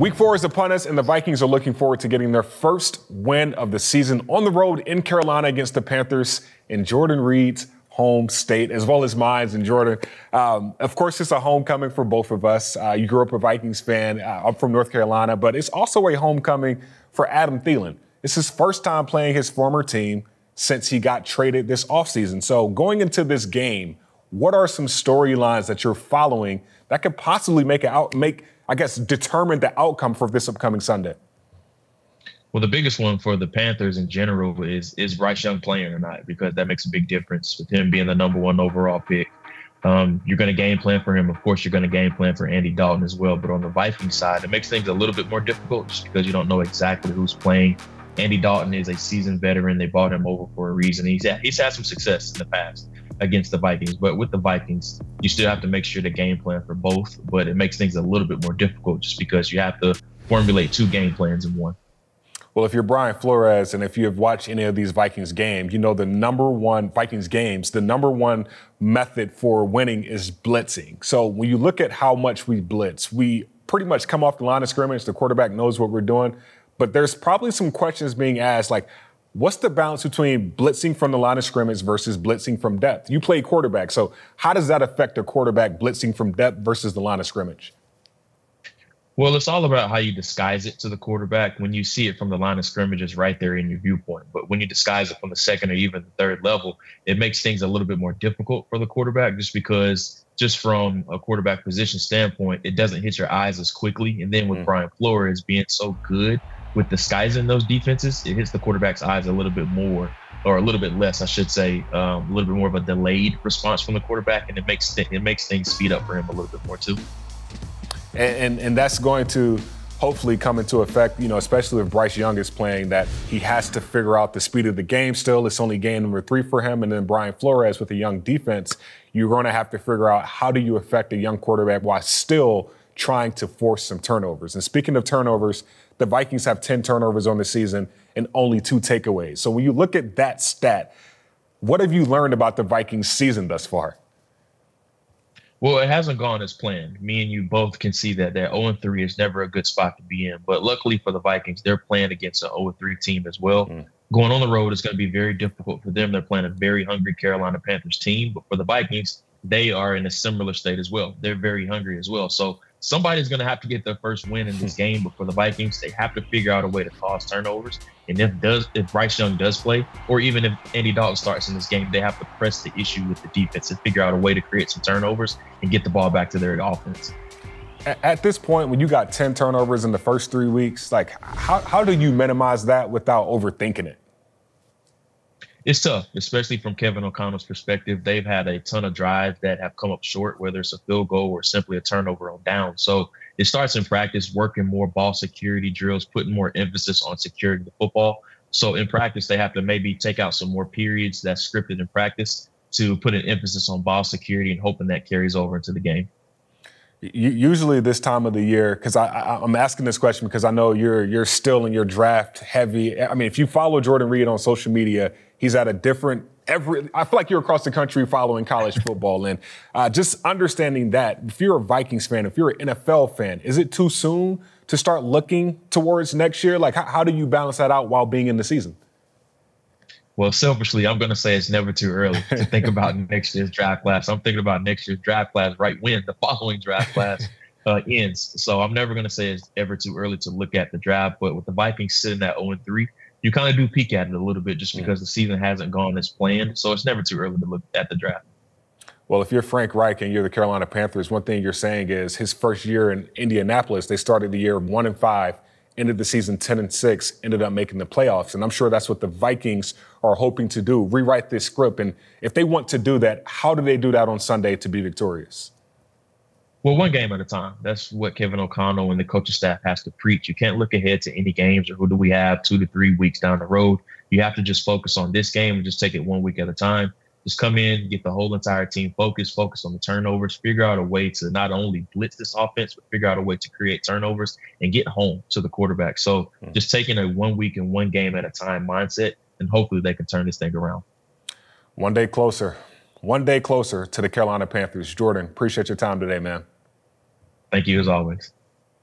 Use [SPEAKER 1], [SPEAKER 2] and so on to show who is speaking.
[SPEAKER 1] Week 4 is upon us, and the Vikings are looking forward to getting their first win of the season on the road in Carolina against the Panthers in Jordan Reid's home state, as well as mine in Jordan. Of course, it's a homecoming for both of us. You grew up a Vikings fan. I'm from North Carolina, but it's also a homecoming for Adam Thielen. It's his first time playing his former team since he got traded this offseason. So going into this game, what are some storylines that you're following that could possibly determine the outcome for this upcoming Sunday?
[SPEAKER 2] Well, the biggest one for the Panthers in general is Bryce Young playing or not, because that makes a big difference with him being the #1 overall pick. You're going to game plan for him. Of course, you're going to game plan for Andy Dalton as well. But on the Vikings side, it makes things a little bit more difficult just because you don't know exactly who's playing. Andy Dalton is a seasoned veteran. They brought him over for a reason. He's had some success in the past against the Vikings. But with the Vikings, you still have to make sure to game plan for both. But it makes things a little bit more difficult just because you have to formulate 2 game plans in one.
[SPEAKER 1] Well, if you're Brian Flores and if you have watched any of these Vikings games, you know the number one method for winning is blitzing. So when you look at how much we blitz, we pretty much come off the line of scrimmage. The quarterback knows what we're doing. But there's probably some questions being asked, like, what's the balance between blitzing from the line of scrimmage versus blitzing from depth? You play quarterback, so how does that affect a quarterback blitzing from depth versus the line of scrimmage?
[SPEAKER 2] Well, it's all about how you disguise it to the quarterback. When you see it from the line of scrimmage, it's right there in your viewpoint. But when you disguise it from the second or even the third level, it makes things a little bit more difficult for the quarterback just from a quarterback position standpoint, it doesn't hit your eyes as quickly. And then with Brian Flores being so good with disguising those defenses, it hits the quarterback's eyes a little bit more, or a little bit less, I should say, a little bit more of a delayed response from the quarterback. And it makes things speed up for him a little bit more too.
[SPEAKER 1] And that's going to hopefully come into effect, especially if Bryce Young is playing, that he has to figure out the speed of the game still. It's only game number 3 for him. And then Brian Flores with a young defense, you're going to have to figure out how do you affect a young quarterback while still trying to force some turnovers. And speaking of turnovers, the Vikings have 10 turnovers on the season and only 2 takeaways. So when you look at that stat, what have you learned about the Vikings season thus far?
[SPEAKER 2] Well, it hasn't gone as planned. Me and you both can see that 0-3 is never a good spot to be in. But luckily for the Vikings, they're playing against an 0-3 team as well. Going on the road is going to be very difficult for them. They're playing a very hungry Carolina Panthers team. But for the Vikings, they are in a similar state as well. They're very hungry as well. So somebody's going to have to get their first win in this game. But for the Vikings, they have to figure out a way to cause turnovers. And if Bryce Young does play, or even if Andy Dalton starts in this game, they have to press the issue with the defense and figure out a way to create some turnovers and get the ball back to their offense.
[SPEAKER 1] At this point, when you got 10 turnovers in the first 3 weeks, like how do you minimize that without overthinking it?
[SPEAKER 2] It's tough, especially from Kevin O'Connell's perspective. They've had a ton of drives that have come up short, whether it's a field goal or simply a turnover on down. So it starts in practice, working more ball security drills, putting more emphasis on securing the football. So in practice, they have to maybe take out some more periods that's scripted in practice to put an emphasis on ball security and hoping that carries over into the game.
[SPEAKER 1] Usually this time of the year, because I'm asking this question because I know you're still in your draft heavy. I mean, if you follow Jordan Reid on social media, he's at a different I feel like you're across the country following college football. And just understanding that, if you're a Vikings fan, if you're an NFL fan, is it too soon to start looking towards next year? Like, how do you balance that out while being in the season?
[SPEAKER 2] Well, selfishly, I'm going to say it's never too early to think about next year's draft class. I'm thinking about next year's draft class right when the following draft class ends. So I'm never going to say it's ever too early to look at the draft. But with the Vikings sitting at 0-3, you kind of do peek at it a little bit just because the season hasn't gone as planned. So it's never too early to look at the draft.
[SPEAKER 1] Well, if you're Frank Reich and you're the Carolina Panthers, one thing you're saying is his first year in Indianapolis, they started the year 1-5. Ended the season 10-6, ended up making the playoffs. And I'm sure that's what the Vikings are hoping to do, rewrite this script. And if they want to do that, how do they do that on Sunday to be victorious?
[SPEAKER 2] Well, one game at a time. That's what Kevin O'Connell and the coaching staff has to preach. You can't look ahead to any games or who do we have 2 to 3 weeks down the road. You have to just focus on this game and just take it 1 week at a time. Just come in, get the whole entire team focused, focus on the turnovers, figure out a way to not only blitz this offense, but figure out a way to create turnovers and get home to the quarterback. So just taking a 1 week and 1 game at a time mindset, and hopefully they can turn this thing around.
[SPEAKER 1] One day closer to the Carolina Panthers. Jordan, appreciate your time today, man.
[SPEAKER 2] Thank you as always.